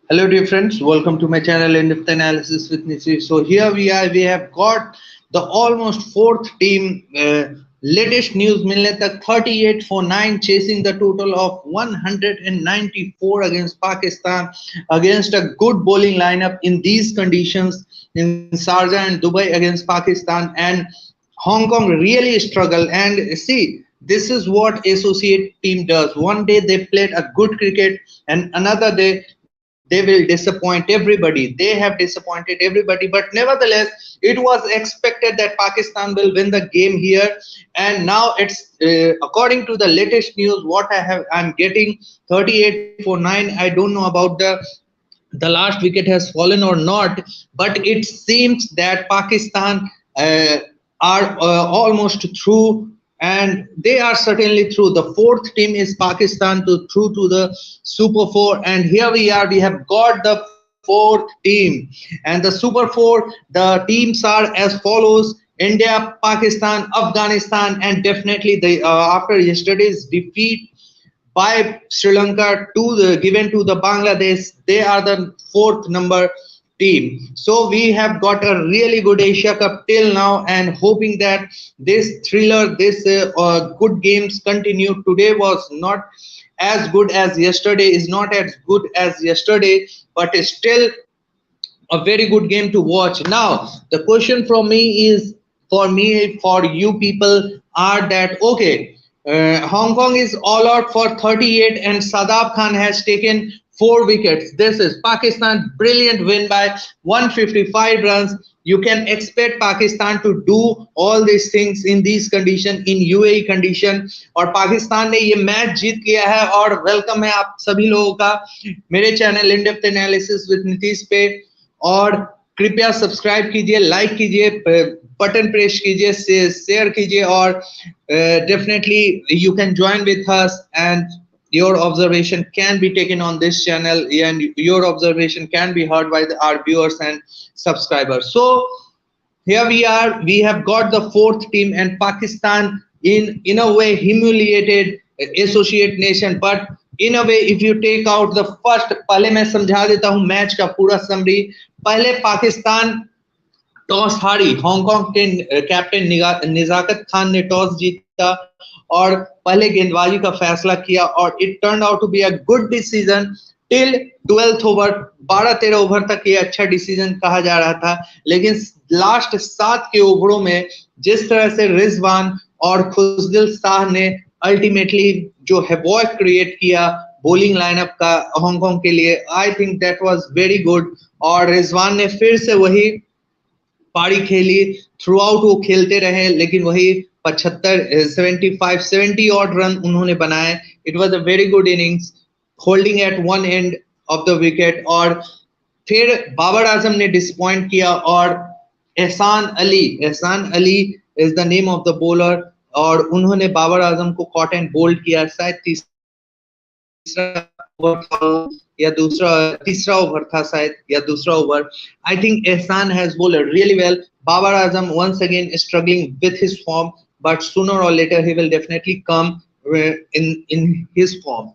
Hello, dear friends. Welcome to my channel In-Depth Analysis with Nitish. So here we are. We have got the almost fourth team. Latest news मिलने तक 38 for 9 chasing the total of 194 against Pakistan against a good bowling lineup in these conditions in Sharjah and Dubai against Pakistan, and Hong Kong really struggle. And see, this is what associate team does. One day they played a good cricket, and another day they will disappoint everybody. They have disappointed everybody, but nevertheless, it was expected that Pakistan will win the game here. And now it's according to the latest news, what I'm getting 38 for 9. I don't know about the last wicket has fallen or not, but it seems that Pakistan are almost through, and they are certainly through. The fourth team is Pakistan to through to the Super Four, and here we are. We have got the fourth team, and the Super Four. The teams are as follows: India, Pakistan, Afghanistan, and definitely the after yesterday's defeat by Sri Lanka to the given to the Bangladesh. They are the fourth number team. So we have got a really good Asia Cup till now, and hoping that this thriller, this good games continue. Today was not as good as yesterday, is not as good as yesterday, but still a very good game to watch. Now, the question from me is, for me, for you people, are that okay? Hong Kong is all out for 38, and Sadaf Khan has taken 4 wickets. This is Pakistan brilliant win by 155 runs. You can expect Pakistan to do all these things in these condition, in UAE condition, और पाकिस्तान ने ये match जीत लिया है. और welcome है आप सभी लोगों का मेरे channel in depth analysis with Nitish पे. और कृपया सब्सक्राइब कीजिए, लाइक कीजिए, बटन प्रेस कीजिए, शेयर कीजिए, और definitely you can join with us, and your observation can be taken on this channel, and your observation can be heard by our viewers and subscribers. So here we are. We have got the fourth team, and Pakistan in a way humiliated associate nation, but in a way, if you take out the first, पहले मैं समझा देता हूँ match का पूरा summary. पहले Pakistan toss हारी. Hong Kong के कैप्टन निजाकत खान ने टॉस जीता और पहले गेंदबाजी का फैसला किया, और it turn out to be a good decision till 12th over. 12-13 over तक ये अच्छा डिसीजन कहा जा रहा था, लेकिन लास्ट 7 के ओवरों में जिस तरह से रिजवान और खुशदिल शाह ने अल्टीमेटली जो हैवॉक क्रिएट किया बॉलिंग लाइनअप का हांगकांग के लिए, I think that was very good. और रिजवान ने फिर से वही पारी खेली. थ्रू आउट वो खेलते रहे, लेकिन वही 70 ऑड रन उन्होंने बनाए. It was a very good innings, holding at one end of the wicket. और फिर बाबर आजम ने डिसअपॉइंट किया, और Ehsan Ali is the name of the bowler, और उन्होंने बाबर आजम को कॉट एंड बोल्ड किया. शायद तीसरा ओवर था शायद, या दूसरा ओवर. आई थिंक एहसान has bowled really well. Babar Azam once again is struggling with his form, but sooner or later he will definitely come in his form.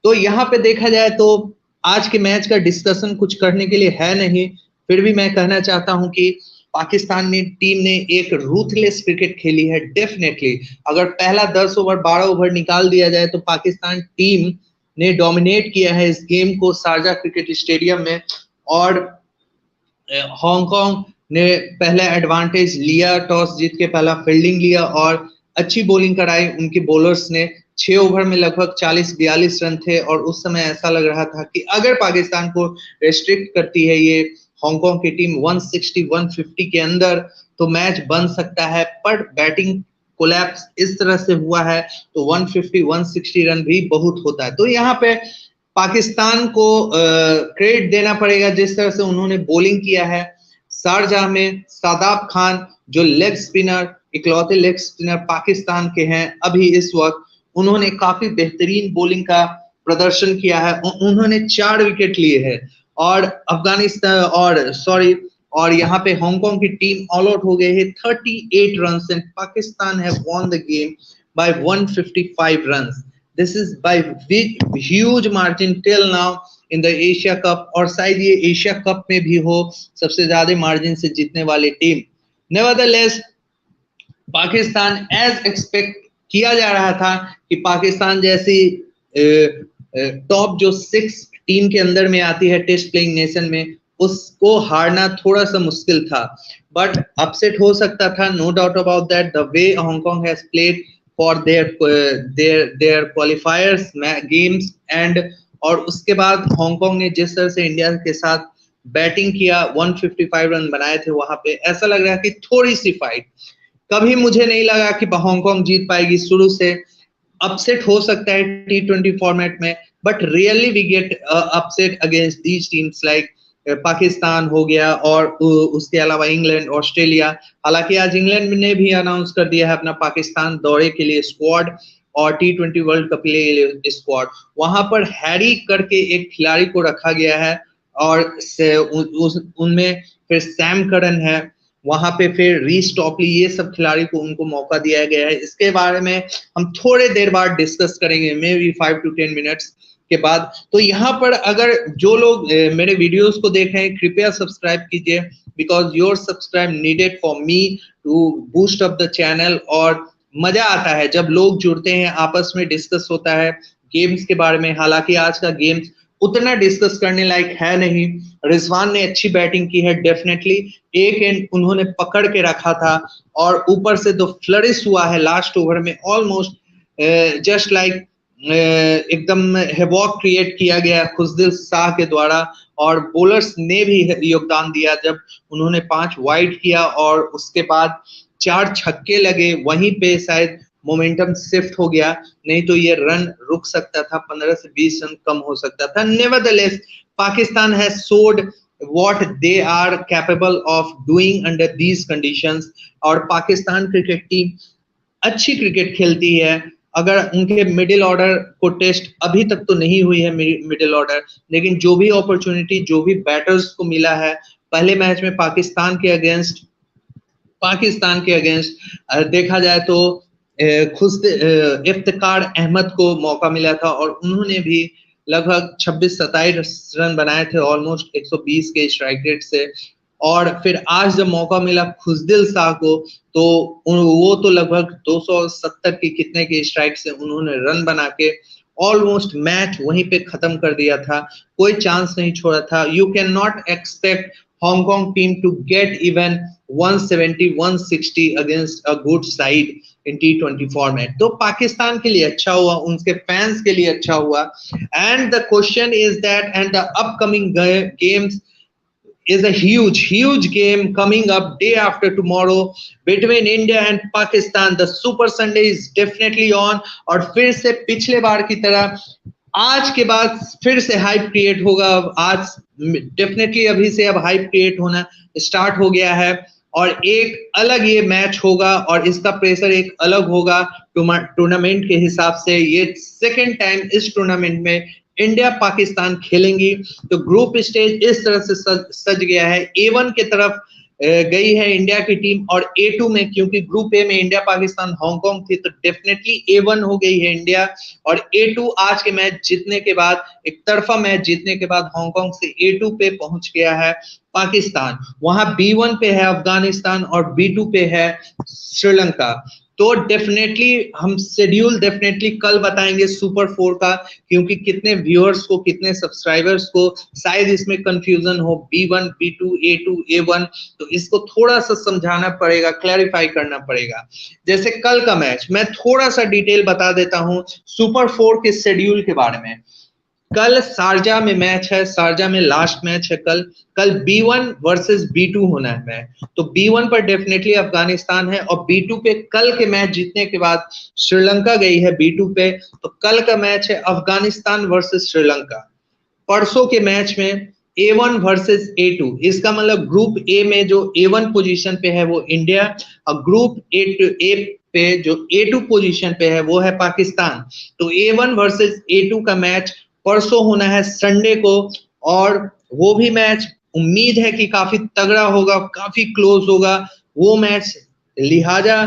तो यहाँ पे देखा जाए तो आज के मैच का डिस्कशन कुछ करने के लिए है नहीं, फिर भी मैं कहना चाहता हूँ कि पाकिस्तान ने टीम ने एक रूथलेस क्रिकेट खेली है. डेफिनेटली अगर पहला 10 ओवर 12 ओवर निकाल दिया जाए तो पाकिस्तान टीम ने डोमिनेट किया है इस गेम को शारजा क्रिकेट स्टेडियम में. और हांगकांग ने पहले एडवांटेज लिया, टॉस जीत के पहला फील्डिंग लिया और अच्छी बॉलिंग कराई. उनके बॉलर्स ने 6 ओवर में लगभग 40-42 रन थे, और उस समय ऐसा लग रहा था कि अगर पाकिस्तान को रेस्ट्रिक्ट करती है ये हांगकांग की टीम 160-150 के अंदर, तो मैच बन सकता है. पर बैटिंग कोलैप्स इस तरह से हुआ है, तो 150-160 रन भी बहुत होता है. तो यहाँ पे पाकिस्तान को क्रेडिट देना पड़ेगा जिस तरह से उन्होंने बॉलिंग किया है. शारजाह में सादाब खान जो लेग स्पिनर, इकलौते लेग स्पिनर पाकिस्तान के हैं अभी इस वक्त, उन्होंने काफी बेहतरीन बॉलिंग का प्रदर्शन किया है. उन्होंने 4 विकेट लिए हैं. और अफगानिस्तान और यहाँ पे हांगकांग की टीम ऑल आउट हो गई है 38 run, and Pakistan have won the game by 155 run. This is by huge margin till now. In the Asia Cup, और शायद ये एशिया कप में भी हो सबसे ज्यादा मार्जिन से जीतने वाली team. Nevertheless Pakistan as expect किया जा रहा था कि पाकिस्तान जैसी टॉप जो 6 टीम के अंदर में आती है टेस्ट प्लेइंग नेशन में, उसको हारना थोड़ा सा मुश्किल था, बट अपसेट हो सकता था, no doubt about that. The way Hong Kong has played for their qualifiers games and, और उसके बाद हांगकांग ने जिस तरह से इंडिया के साथ बैटिंग किया, 155 रन बनाए थे, वहां पे ऐसा लग रहा है कि थोड़ी सी फाइट, कभी मुझे नहीं लगा कि हांगकांग जीत पाएगी। शुरू से अपसेट हो सकता है T20 फॉर्मेट में, but really we get upset against these teams like Pakistan हो गया, और उसके अलावा इंग्लैंड, ऑस्ट्रेलिया। हालांकि आज इंग्लैंड ने भी अनाउंस कर दिया है अपना पाकिस्तान दौरे के लिए स्क्वाड और T20 वर्ल्ड कप के लिए स्क्वाड। वहां पर हैरी करके एक खिलाड़ी को रखा गया है, और उनमें फिर सैम करन है, वहां पे फिर रीस टॉपली, ये सब खिलाड़ी को उनको मौका दिया गया है। इसके बारे में हम थोड़े देर बाद डिस्कस करेंगे, मे बी 5 to 10 मिनट्स के बाद। तो यहाँ पर अगर जो लोग मेरे वीडियोस को देख रहे हैं, कृपया सब्सक्राइब कीजिए, because your subscribe needed for me to boost up the channel. और मजा आता है जब लोग जुड़ते हैं, आपस में डिस्कस होता है गेम्स के बारे में। हालांकि आज का गेम्स उतना डिस्कस करने लायक है नहीं। रिजवान ने अच्छी बैटिंग की है डेफिनेटली, एक एंड उन्होंने पकड़ के रखा था, और ऊपर से जो फ्लरिश हुआ है लास्ट ओवर में, ऑलमोस्ट जस्ट लाइक एकदम हेवॉक क्रिएट किया गया खुशदिल शाह के द्वारा, और बॉलर्स ने भी योगदान दिया जब उन्होंने 5 वाइड किया और उसके बाद 4 छक्के लगे, वहीं पे शायद मोमेंटम शिफ्ट हो गया, नहीं तो ये रन रुक सकता था, 15 से 20 रन कम हो सकता था। Nevertheless Pakistan has showed what they are capable of doing under these conditions, और पाकिस्तान क्रिकेट टीम अच्छी क्रिकेट खेलती है। अगर उनके मिडिल ऑर्डर को टेस्ट अभी तक तो नहीं हुई है मिडिल ऑर्डर, लेकिन जो भी अपॉर्चुनिटी, जो भी बैटर्स को मिला है, पहले मैच में पाकिस्तान के अगेंस्ट देखा जाए तो खुद इफ्तिकार अहमद को मौका मिला था, और उन्होंने भी लगभग 26-27 रन बनाए थे, ऑलमोस्ट 120 के स्ट्राइक रेट से। और फिर आज जब मौका मिला खुशदिल शाह को, तो वो तो लगभग 270 के कितने के स्ट्राइक से उन्होंने रन बना के ऑलमोस्ट मैच वहीं पे खत्म कर दिया था, कोई चांस नहीं छोड़ा था। You can not expect Hong Kong team to get even 170-160 against a good side in T20 format. तो पाकिस्तान के लिए अच्छा हुआ, उनके फैंस के लिए अच्छा हुआ। And the question is that, and the upcoming games is a huge game coming up day after tomorrow between India and Pakistan. The Super Sunday is definitely on, और फिर से पिछले बार की तरह आज के बाद फिर से हाइप क्रिएट होगा। आज डेफिनेटली अभी से अब हाइप क्रिएट होना स्टार्ट हो गया है, और एक अलग ये मैच होगा, और इसका प्रेशर एक अलग होगा टूर्नामेंट के हिसाब से। ये सेकेंड टाइम इस टूर्नामेंट में इंडिया पाकिस्तान खेलेंगी। तो ग्रुप स्टेज इस तरह से सज गया है, A1 की तरफ गई है इंडिया की टीम, और A2 में, क्योंकि ग्रुप ए में इंडिया पाकिस्तान हांगकांग थी, तो डेफिनेटली A1 हो गई है इंडिया, और A2 आज के मैच जीतने के बाद, एक तरफा मैच जीतने के बाद हांगकांग से A2 पे पहुंच गया है पाकिस्तान। वहां B1 पे है अफगानिस्तान और B2 पे है श्रीलंका। तो डेफिनेटली हम शेड्यूल डेफिनेटली कल बताएंगे सुपर 4 का, क्योंकि कितने व्यूअर्स को, कितने सब्सक्राइबर्स को शायद इसमें कंफ्यूजन हो, B1, B2, A2, A1, तो इसको थोड़ा सा समझाना पड़ेगा, क्लैरिफाई करना पड़ेगा। जैसे कल का मैच मैं थोड़ा सा डिटेल बता देता हूं सुपर 4 के शेड्यूल के बारे में। कल शारजा में मैच है, शारजा में लास्ट मैच है कल B1 वर्सेस B2 होना है मैच। तो B1 पर डेफिनेटली अफगानिस्तान है, और B2 पे कल के मैच जीतने के बाद श्रीलंका गई है B2 पे। तो कल का मैच है अफगानिस्तान वर्सेस श्रीलंका। परसों के मैच में A1 वर्सेस A2, इसका मतलब ग्रुप ए में जो A1 पोजीशन पे है वो इंडिया, और ग्रुप ए पे जो A2 पोजीशन पे है वो है पाकिस्तान। तो A1 वर्सेस A2 का मैच परसों होना है संडे को, और वो भी मैच उम्मीद है कि काफी तगड़ा होगा, काफी क्लोज होगा वो मैच। लिहाजा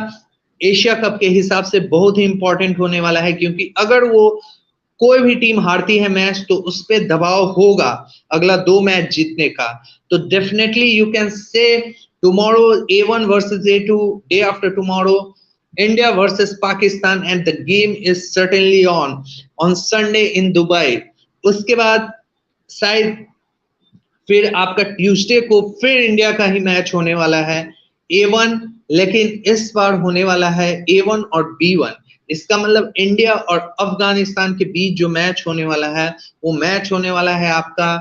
एशिया कप के हिसाब से बहुत ही इंपॉर्टेंट होने वाला है, क्योंकि अगर वो कोई भी टीम हारती है मैच तो उस पे दबाव होगा अगला 2 मैच जीतने का। तो definitely you can say tomorrow A1 versus A2, day after tomorrow India versus Pakistan, and the game is certainly on Sunday in Dubai. उसके बाद शायद फिर आपका ट्यूसडे को फिर इंडिया का ही मैच होने वाला है A1, लेकिन इस बार होने वाला है A1 और B1। इसका मतलब इंडिया और अफगानिस्तान के बीच जो मैच होने वाला है वो मैच होने वाला है आपका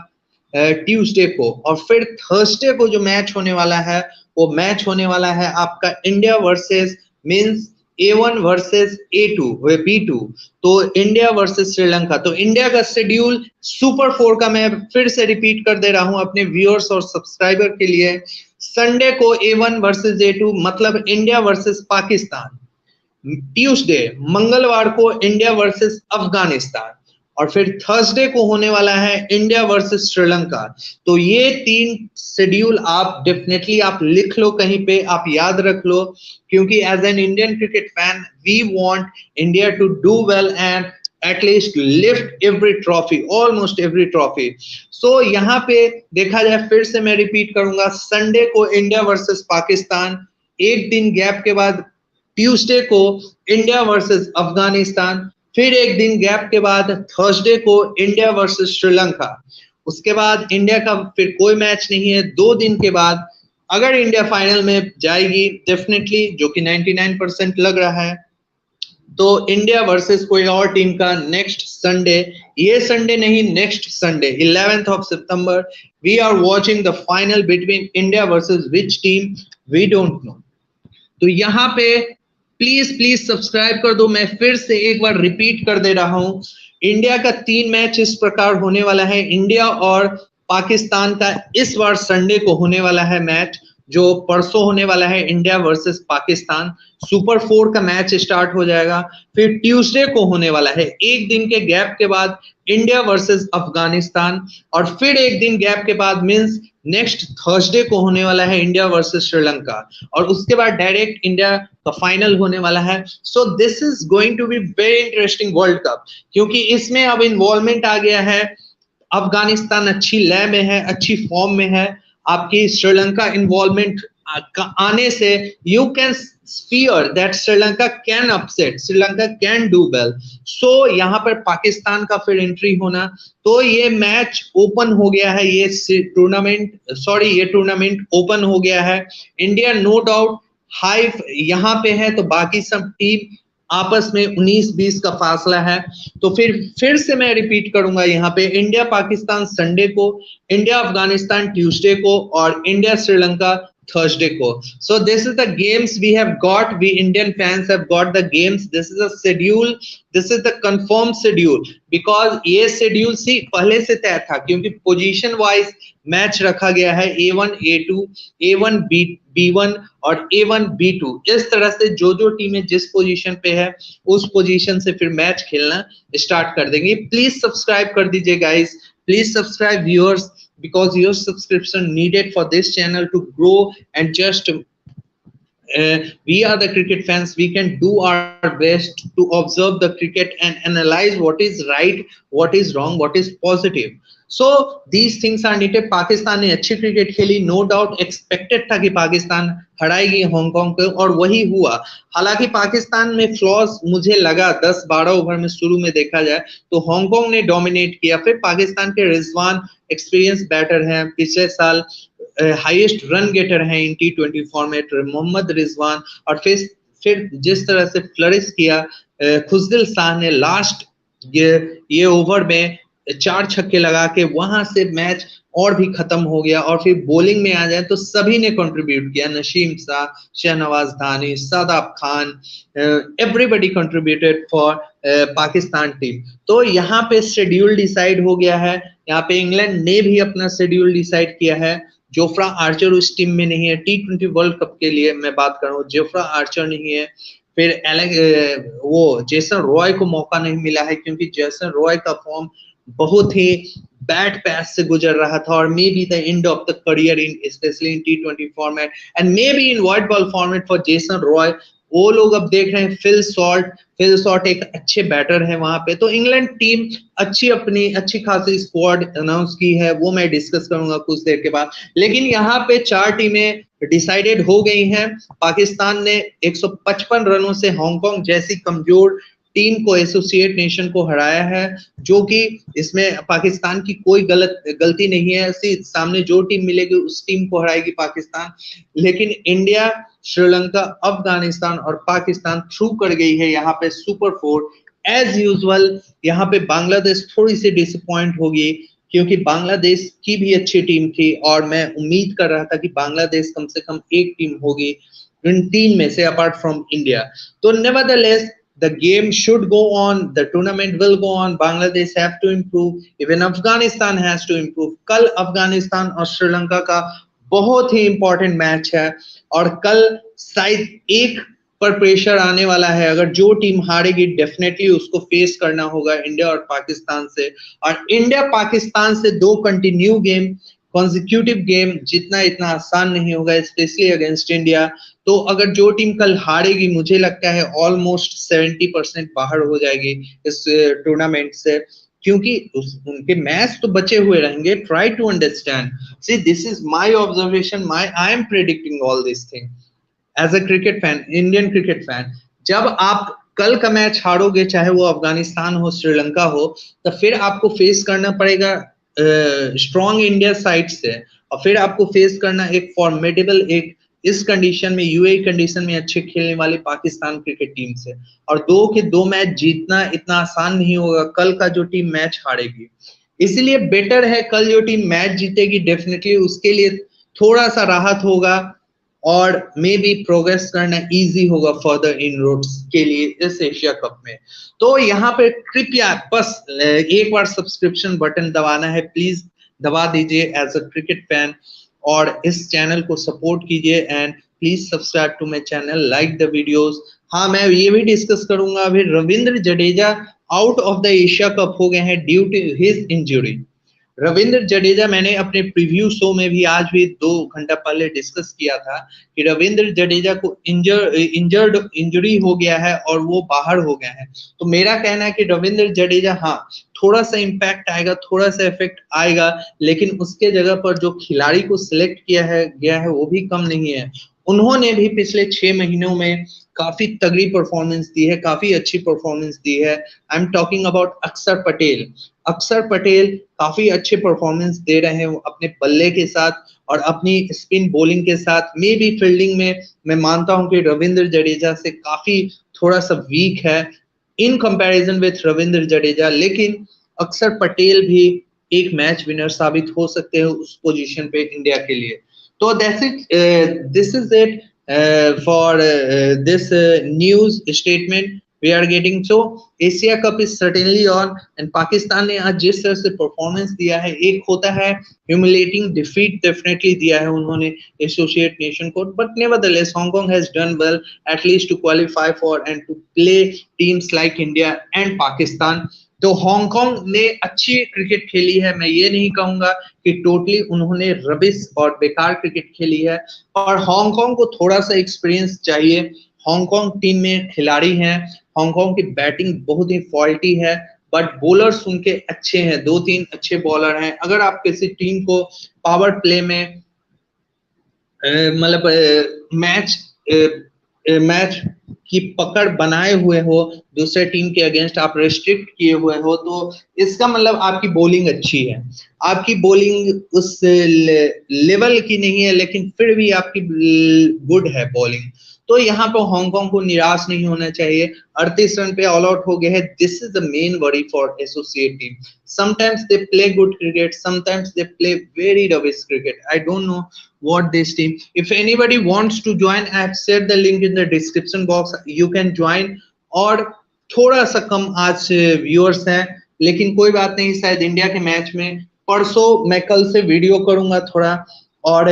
ट्यूसडे को, और फिर थर्सडे को जो मैच होने वाला है वो मैच होने वाला है आपका India versus means A1 versus A2 B2, तो इंडिया वर्सेस श्रीलंका। तो इंडिया का शेड्यूल सुपर 4 का मैं फिर से रिपीट कर दे रहा हूं अपने व्यूअर्स और सब्सक्राइबर के लिए। संडे को A1 वर्सेस A2 मतलब इंडिया वर्सेस पाकिस्तान, ट्यूसडे मंगलवार को इंडिया वर्सेस अफगानिस्तान, और फिर थर्सडे को होने वाला है इंडिया वर्सेस श्रीलंका। तो ये 3 शेड्यूल आप डेफिनेटली आप लिख लो कहीं पे, आप याद रख लो, क्योंकि as an Indian cricket fan we want India to do well and at least lift every trophy, almost every trophy. So यहाँ पे देखा जाए, फिर से मैं रिपीट करूंगा, संडे को इंडिया वर्सेस पाकिस्तान, एक दिन गैप के बाद ट्यूसडे को इंडिया वर्सेस अफगानिस्तान, फिर एक दिन गैप के बाद थर्सडे को इंडिया वर्सेस श्रीलंका। उसके बाद इंडिया का फिर कोई मैच नहीं है 2 दिन के बाद। अगर इंडिया फाइनल में जाएगी डेफिनेटली, जो कि 99% लग रहा है, तो इंडिया वर्सेस कोई और टीम का नेक्स्ट संडे, ये संडे नहीं next Sunday 11th of September we are watching the final between India versus which team we don't know. तो यहाँ पे प्लीज प्लीज सब्सक्राइब कर दो। मैं फिर से एक बार रिपीट कर दे रहा हूं, इंडिया का 3 मैच इस प्रकार होने वाला है। इंडिया और पाकिस्तान का इस बार संडे को होने वाला है मैच, जो परसों होने वाला है इंडिया वर्सेस पाकिस्तान, सुपर 4 का मैच स्टार्ट हो जाएगा। फिर ट्यूसडे को होने वाला है एक दिन के गैप के बाद इंडिया वर्सेस अफगानिस्तान, और फिर एक दिन गैप के बाद मींस नेक्स्ट थर्सडे को होने वाला है इंडिया वर्सेस श्रीलंका, और उसके बाद डायरेक्ट इंडिया का फाइनल होने वाला है। So this is going to be very interesting world cup, क्योंकि इसमें अब इन्वॉल्वमेंट आ गया है, अफगानिस्तान अच्छी लय में है, अच्छी फॉर्म में है, आपकी श्रीलंका इन्वॉल्वमेंट आने से you can fear that Sri Lanka can upset, Sri Lanka can do well. So यहाँ पर पाकिस्तान का फिर एंट्री होना, तो ये मैच ओपन हो गया है, ये टूर्नामेंट ओपन हो गया है। इंडिया नो डाउट हाई यहाँ पे है, तो बाकी सब टीम आपस में 19-20 का फासला है। तो फिर से मैं रिपीट करूंगा, यहाँ पे इंडिया पाकिस्तान संडे को, इंडिया अफगानिस्तान ट्यूसडे को, और इंडिया श्रीलंका Thursday को। So this is the games we have got. We Indian fans have got the games. This is a schedule. This is the confirmed schedule because ये schedule सी पहले से तय था, क्योंकि पोजीशन वाइज मैच रखा गया है A1 A2, A1 B1 और A1 B2। इस तरह से जो टीमें जिस पोजीशन पे है उस पोजीशन से फिर मैच खेलना स्टार्ट कर देंगे। प्लीज सब्सक्राइब कर दीजिए guys, please subscribe viewers, because your subscription needed for this channel to grow, and just we are the cricket fans, we can do our best to observe the cricket and analyze what is right, what is wrong, what is positive. So these things are needed। Pakistan ने अच्छी cricket खेली, no doubt expected था कि Pakistan हराएगी Hong Kong को, और वही हुआ। हालांकि पाकिस्तान में फ्लॉज मुझे लगा 10-12 ओवर में शुरू में देखा जाए तो हांगकांग ने डोमिनेट किया। फिर पाकिस्तान के रिजवान एक्सपीरियंस बैटर हैं, पिछले साल हाईएस्ट रन गेटर हैं इन T20 फॉर्मेट, मोहम्मद रिजवान, और फिर जिस तरह से फ्लरिश किया खुशदिल शाह ने लास्ट ये ओवर में 4 छक्के लगा के, वहां से मैच और भी खत्म हो गया। और फिर बॉलिंग में आ जाए तो सभी ने कंट्रीब्यूट किया, Naseem Shah, Shahnawaz Dahani, Shadab Khan, everybody contributed for Pakistan team. तो यहाँ पे शेड्यूल डिसाइड हो गया है, यहाँ पे इंग्लैंड ने भी अपना शेड्यूल डिसाइड किया है। जोफ्रा आर्चर उस टीम में नहीं है, T20 वर्ल्ड कप के लिए मैं बात कर रहा हूँ, जोफ्रा आर्चर नहीं है। फिर वो जेसन रॉय को मौका नहीं मिला है, क्योंकि जेसन रॉय का फॉर्म बहुत ही बैड पैस से गुजर रहा था, और may be the end of the career in specially in T20 format and may be in white ball format for Jason Roy. वो लोग अब देख रहे हैं फिल सॉल्ट एक अच्छे बैटर है वहां पे। तो इंग्लैंड टीम अच्छी खासी स्क्वाड अनाउंस की है, वो मैं डिस्कस करूंगा कुछ देर के बाद। लेकिन यहाँ पे 4 टीमें डिसाइडेड हो गई हैं। पाकिस्तान ने 155 रनों से हांगकांग जैसी कमजोर टीम को, एसोसिएट नेशन को हराया है, जो कि इसमें पाकिस्तान की कोई गलती नहीं है। सामने जो टीम मिलेगी उस टीम को हराएगी पाकिस्तान। लेकिन इंडिया, श्रीलंका, अफगानिस्तान और पाकिस्तान थ्रू कर गई है यहाँ पे सुपर 4। एज यूजुअल यहाँ पे बांग्लादेश थोड़ी सी डिसअपॉइंट होगी, क्योंकि बांग्लादेश की भी अच्छी टीम थी और मैं उम्मीद कर रहा था कि बांग्लादेश कम से कम एक टीम होगी इन 3 में से अपार्ट फ्रॉम इंडिया। तो nevertheless the game should go on, the tournament will go on, Bangladesh have to improve, even Afghanistan has to improve। कल अफगानिस्तान और श्रीलंका का बहुत ही इंपॉर्टेंट मैच है और कल शायद एक पर प्रेशर आने वाला है। अगर जो टीम हारेगी डेफिनेटली उसको फेस करना होगा इंडिया और पाकिस्तान से। और इंडिया पाकिस्तान से 2 कंटिन्यू गेम, कॉन्जिक्यूटिव गेम जीतना इतना आसान नहीं होगा, स्पेशली अगेंस्ट इंडिया। तो अगर जो टीम कल हारेगी, मुझे लगता है ऑलमोस्ट 70% बाहर हो जाएगी इस टूर्नामेंट से, क्योंकि उनके मैच तो बचे हुए रहेंगे। Try to understand, see this is my observation, I am predicting all this thing as a cricket fan, Indian cricket fan. जब आप कल का मैच हारोगे, चाहे वो अफगानिस्तान हो, श्रीलंका हो, तो फिर आपको फेस करना पड़ेगा स्ट्रॉन्ग इंडिया साइड से, और फिर आपको फेस करना एक फॉर्मेडेबल, एक इस कंडीशन में, यूएई कंडीशन में अच्छे खेलने वाली पाकिस्तान क्रिकेट टीम से। और 2 के 2 मैच जीतना इतना आसान नहीं होगा कल का जो टीम मैच हारेगी। इसलिए बेटर है कल जो टीम मैच जीतेगी, डेफिनेटली उसके लिए थोड़ा सा राहत होगा और मे बी प्रोग्रेस करना इजी होगा फर्दर इनरोड्स के लिए इस एशिया कप में। तो यहाँ पे कृपया बस एक बार सब्सक्रिप्शन बटन दबाना है, प्लीज दबा दीजिए एज अ क्रिकेट फैन, और इस चैनल को सपोर्ट कीजिए and please subscribe to my channel, like the videos. हाँ, मैं ये भी डिस्कस करूंगा, अभी Ravindra Jadeja out of the Asia cup हो गए हैं due to his injury. Ravindra Jadeja, मैंने अपने प्रीव्यू शो में भी आज भी 2 घंटा पहले डिस्कस किया था कि रविंद्र जडेजा को इंजरी हो गया है और वो बाहर हो गए हैं। तो मेरा कहना है कि रविंद्र जडेजा, हाँ थोड़ा सा इम्पैक्ट आएगा, थोड़ा सा इफेक्ट आएगा, लेकिन उसके जगह पर जो खिलाड़ी को सिलेक्ट किया है गया है वो भी कम नहीं है। उन्होंने भी पिछले 6 महीनों में काफी तगड़ी परफॉर्मेंस दी है, काफी अच्छी परफॉर्मेंस दी है। आई एम टॉकिंग अबाउट अक्षर पटेल। अक्षर पटेल काफी अच्छे परफॉर्मेंस दे रहे हैं अपने बल्ले के साथ और अपनी स्पिन बॉलिंग के साथ। मे बी फील्डिंग में मैं मानता हूं कि रविंद्र जडेजा से काफी थोड़ा सा वीक है in comparison with Ravindra Jadeja, लेकिन अक्षर पटेल भी एक मैच विनर साबित हो सकते हैं उस पोजीशन पे इंडिया के लिए। तो that's it, this is it for this news statement we are getting। So Asia Cup is certainly on and Pakistan ने आज जिस तरह से परफॉर्मेंस दिया है, एक होता है humiliating defeat definitely दिया है उन्होंने एसोसिएट नेशन को, but nevertheless Hong Kong has done well at least to qualify for and to play teams like India and Pakistan। तो हांगकांग ने अच्छी क्रिकेट खेली है, मैं ये नहीं कहूंगा कि टोटली उन्होंने रबिश और बेकार क्रिकेट खेली है। और हांगकांग को थोड़ा सा एक्सपीरियंस चाहिए। हांगकांग टीम में खिलाड़ी हैं, हांगकांग की बैटिंग बहुत ही फॉल्टी है, बट बॉलर्स उनके अच्छे हैं, 2-3 अच्छे बॉलर हैं। अगर आप किसी टीम को पावर प्ले में मतलब मैच की पकड़ बनाए हुए हो, दूसरे टीम के अगेंस्ट आप रेस्ट्रिक्ट किए हुए हो, तो इसका मतलब आपकी बॉलिंग अच्छी है। आपकी बॉलिंग उस लेवल की नहीं है, लेकिन फिर भी आपकी गुड है बॉलिंग। तो यहाँ पर हांगकांग को निराश नहीं होना चाहिए। 38 रन पे ऑल आउट हो गए हैं। This is the main worry for associate team. Sometimes they play good cricket, sometimes they play very rubbish cricket. I don't know what this team. If anybody wants to join, I have shared the link in the description box. You can join। और थोड़ा सा कम आज viewers हैं, लेकिन कोई बात नहीं, शायद इंडिया के मैच में परसों मैं कल से वीडियो करूंगा थोड़ा, और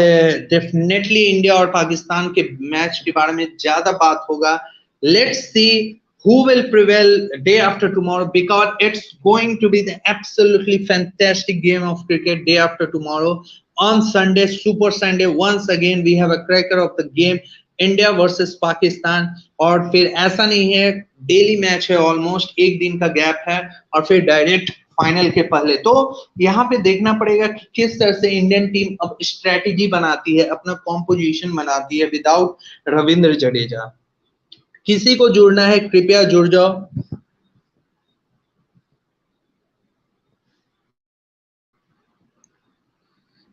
डेफिनेटली इंडिया और पाकिस्तान के मैच के बारे में ज्यादा बात होगा। Let's see who will prevail day after tomorrow, because it's going to be the absolutely fantastic game of cricket day after tomorrow on Sunday, Super Sunday. Once again we have a cracker of the game, India versus Pakistan. और फिर ऐसा नहीं है, daily match है, almost एक दिन का gap है, और फिर डायरेक्ट फाइनल के पहले। तो यहाँ पे देखना पड़ेगा कि किस तरह से इंडियन टीम अब स्ट्रेटेजी बनाती है, अपना कॉम्पोजिशन बनाती है विदाउट रविंद्र जडेजा। किसी को जुड़ना है कृपया जुड़ जाओ।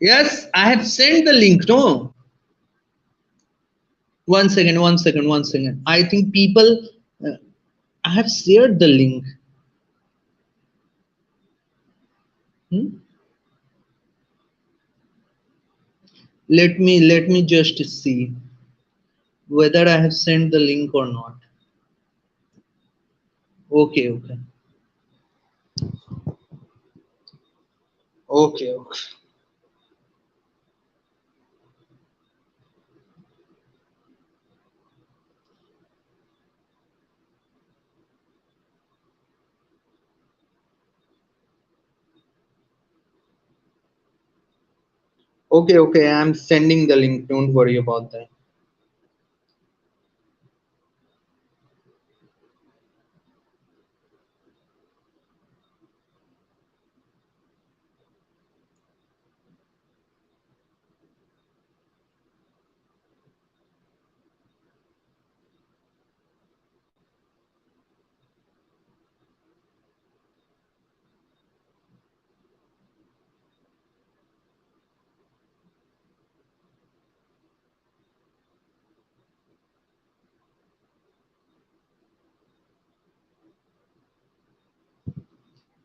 Yes, I have send the link. No, one second. I think people, I have shared the link. Hmm? Let me just see whether I have sent the link or not. Okay. Okay. Okay. I'm sending the link. Don't worry about that.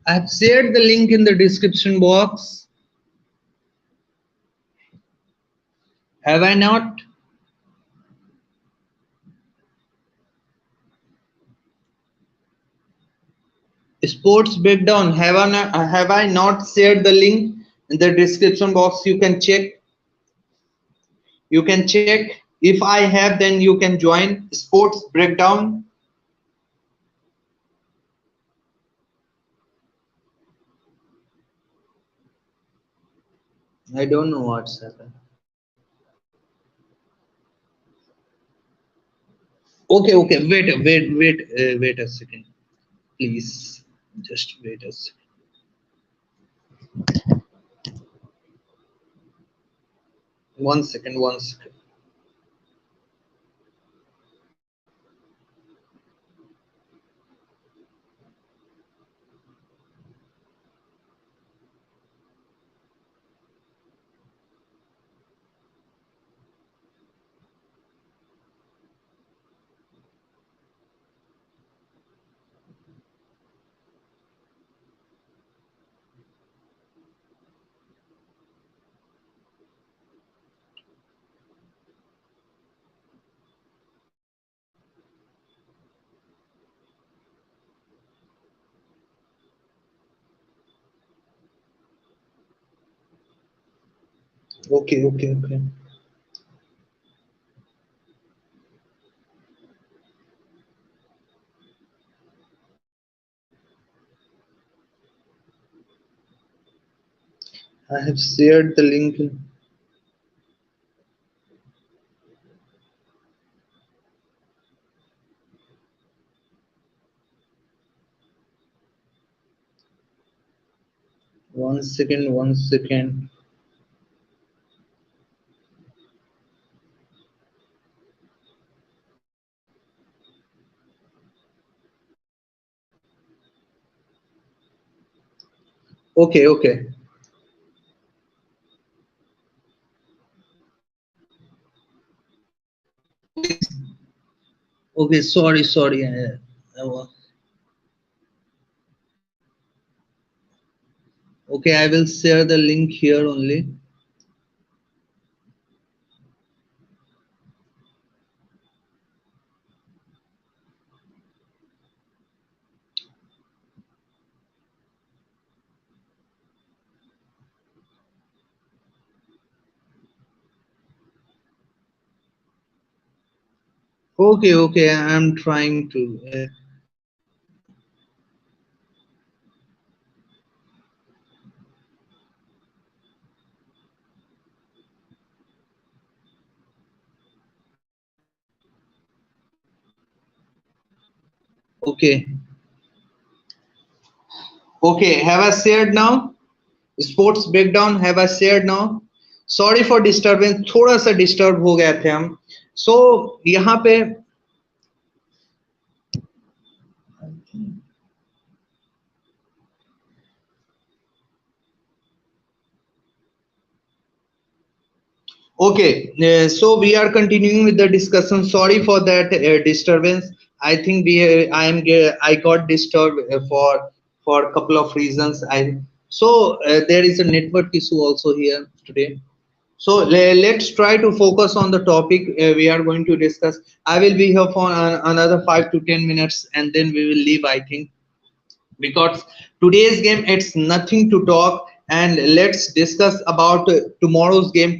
I've shared the link in the description box. Have I not? Sports breakdown. Have I not shared the link in the description box? You can check. You can check. If I have, then you can join sports breakdown. I don't know what's happened. Okay. Wait a second, please. Just wait a second. One second. Okay. I have shared the link. One second. Okay. Okay. Sorry. Okay, I will share the link here only. Okay. I'm trying to. Okay. Okay. Have I shared now? Sports breakdown have I shared now? Sorry for disturbance. थोड़ा सा disturb हो गए थे हम. So यहाँ पे okay, so we are continuing with the discussion. Sorry for that disturbance. I think I got disturbed for a couple of reasons. There is a network issue also here today. So let's try to focus on the topic we are going to discuss. I will be here for another 5 to 10 minutes, and then we will leave, I think, because today's game it's nothing to talk. And let's discuss about tomorrow's game.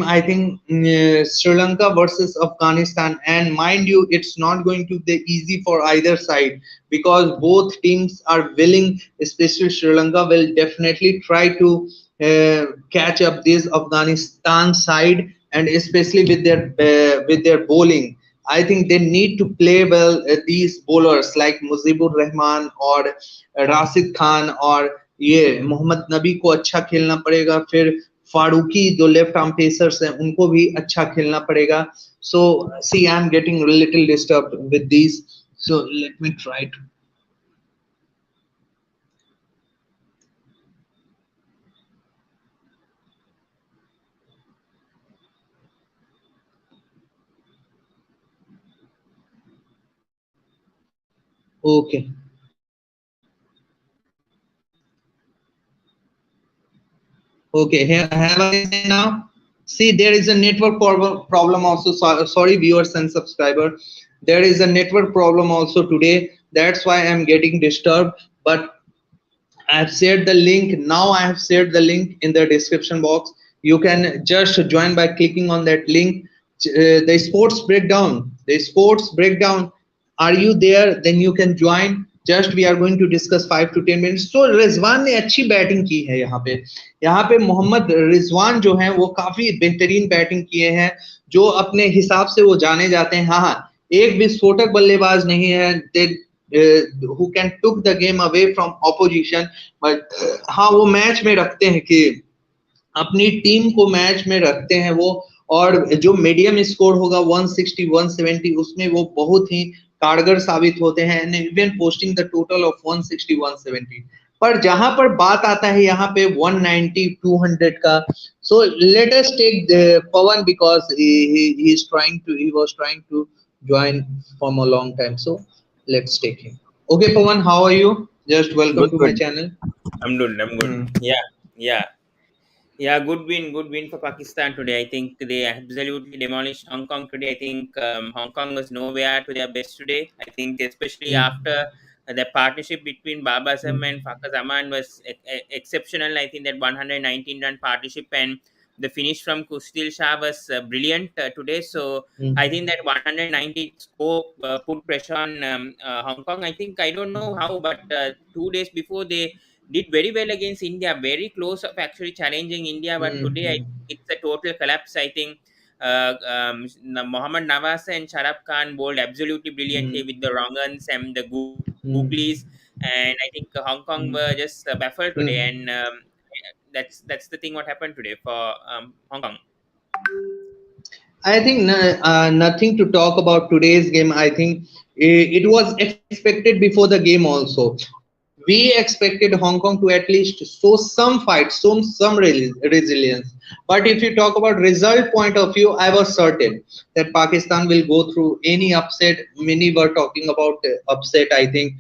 I think Sri Lanka versus Afghanistan, and mind you, it's not going to be easy for either side, because both teams are willing, especially Sri Lanka will definitely try to catch up this Afghanistan side, and especially with their bowling. I think they need to play well. These bowlers like Mujibur Rahman or Rashid Khan और ये मोहम्मद नबी को अच्छा खेलना पड़ेगा. फिर फारूकी जो left arm pacers हैं उनको भी अच्छा खेलना पड़ेगा. So see, I'm getting a little disturbed with these. So let me try to. Okay. Okay, here have I sent now? See, there is a network problem also. Sorry, viewers and subscriber. There is a network problem also today. That's why I'm getting disturbed. But I have shared the link. Now I have shared the link in the description box. You can just join by clicking on that link. The sports breakdown. The sports breakdown. Are you there? Then you can join. Just we are going to discuss 5 to 10 minutes. So Rizwan ने अच्छी batting की है यहाँ पे मोहम्मद रिजवान जो है वो काफी बेहतरीन बैटिंग किए हैं, जो अपने हिसाब से वो जाने जाते हैं. हाँ, एक विस्फोटक बल्लेबाज नहीं है. Who can took the game away from opposition, but हाँ वो मैच में रखते हैं कि अपनी टीम को मैच में रखते हैं वो. और जो मीडियम स्कोर होगा 160 170 उसमें वो बहुत ही कारगर साबित होते हैं, and even posting the total of 160 170. पर जहां पर बात आता है यहाँ पे 190 200 का, so let us take Pawan, because he was trying to join from a long time, so let's take him. Okay, Pawan, how are you? Just welcome Good, to my good. channel. I'm good. I'm good. Hmm. Yeah. Yeah. Good win for Pakistan today. I think they absolutely demolished Hong Kong today. I think Hong Kong was nowhere to their best today. I think especially Hmm. after the partnership between Baba Azam and Hmm. Fakhar Zaman was exceptional. I think that 119 run partnership and the finish from Kustil Shah was brilliant today. So I think Hmm. that 190 score put pressure on Hong Kong. I think I don't know how, but 2 days before they did very well against India, very close of actually challenging India. But today, I Hmm. think it's a total collapse. I think Mohammad Nawaz and Sharaf Khan bowled absolutely brilliantly with the Hmm. Rongans and the Hmm. Googlies, and I think Hong Kong Hmm. were just baffled today. Hmm. And that's the thing what happened today for Hong Kong. I think nothing to talk about today's game. I think it was expected before the game also. We expected Hong Kong to at least show some fight, some resilience. But if you talk about result point of view, I was certain that Pakistan will go through any upset. Many were talking about upset. I think